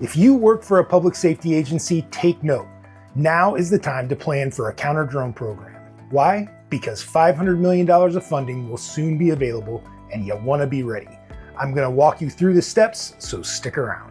If you work for a public safety agency, take note. Now is the time to plan for a counter-drone program. Why? Because $500 million of funding will soon be available, and you want to be ready. I'm going to walk you through the steps, so stick around.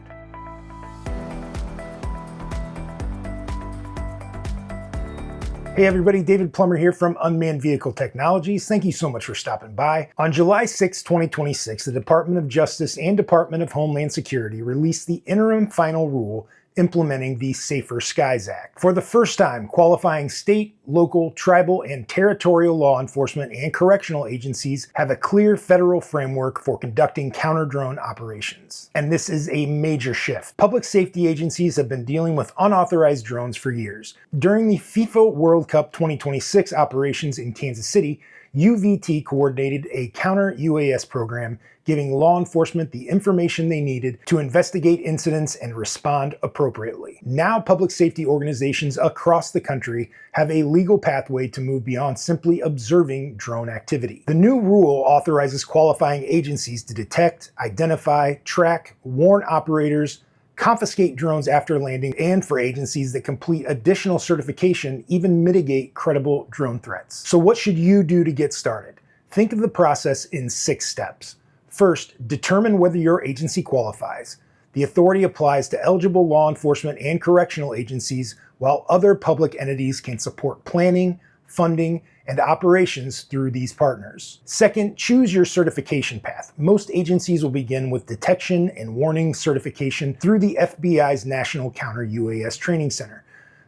Hey everybody, David Plummer here from Unmanned Vehicle Technologies. Thank you so much for stopping by. On July 6, 2026, the Department of Justice and Department of Homeland Security released the interim final rule implementing the Safer Skies Act. For the first time, qualifying state, local, tribal, and territorial law enforcement and correctional agencies have a clear federal framework for conducting counter-drone operations. And this is a major shift. Public safety agencies have been dealing with unauthorized drones for years. During the FIFA World Cup 2026 operations in Kansas City, UVT coordinated a counter-UAS program, giving law enforcement the information they needed to investigate incidents and respond appropriately. Now, public safety organizations across the country have a legal pathway to move beyond simply observing drone activity. The new rule authorizes qualifying agencies to detect, identify, track, warn operators, confiscate drones after landing, and for agencies that complete additional certification, even mitigate credible drone threats. So what should you do to get started? Think of the process in 6 steps. First, determine whether your agency qualifies. The authority applies to eligible law enforcement and correctional agencies, while other public entities can support planning, funding, and operations through these partners. Second, choose your certification path. Most agencies will begin with detection and warning certification through the FBI's National Counter-UAS Training Center.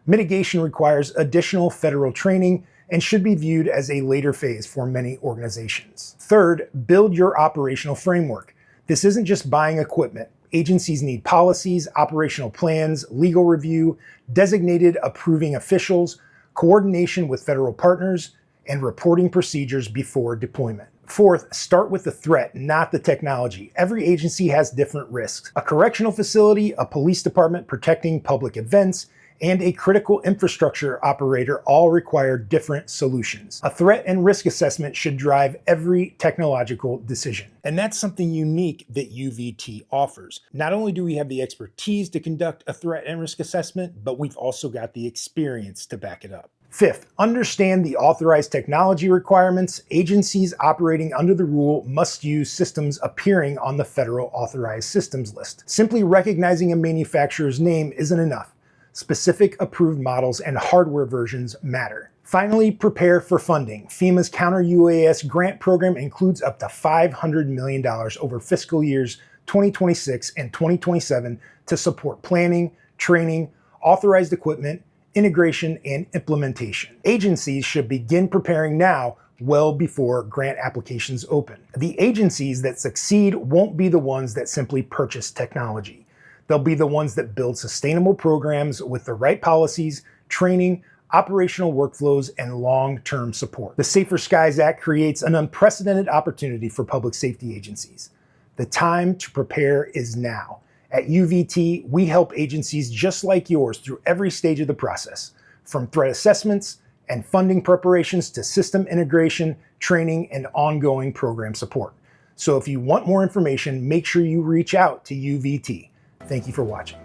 Mitigation requires additional federal training and should be viewed as a later phase for many organizations. Third, build your operational framework. This isn't just buying equipment. Agencies need policies, operational plans, legal review, designated approving officials, coordination with federal partners, and reporting procedures before deployment. Fourth, start with the threat, not the technology. Every agency has different risks. A correctional facility, a police department protecting public events, and a critical infrastructure operator all require different solutions. A threat and risk assessment should drive every technological decision. And that's something unique that UVT offers. Not only do we have the expertise to conduct a threat and risk assessment, but we've also got the experience to back it up. Fifth, understand the authorized technology requirements. Agencies operating under the rule must use systems appearing on the federal authorized systems list. Simply recognizing a manufacturer's name isn't enough. Specific approved models and hardware versions matter. Finally, prepare for funding. FEMA's counter-UAS grant program includes up to $500 million over fiscal years 2026 and 2027 to support planning, training, authorized equipment, integration, and implementation. Agencies should begin preparing now, well before grant applications open. The agencies that succeed won't be the ones that simply purchase technology. They'll be the ones that build sustainable programs with the right policies, training, operational workflows, and long-term support. The Safer Skies Act creates an unprecedented opportunity for public safety agencies. The time to prepare is now. At UVT, we help agencies just like yours through every stage of the process, from threat assessments and funding preparations to system integration, training, and ongoing program support. So if you want more information, make sure you reach out to UVT. Thank you for watching.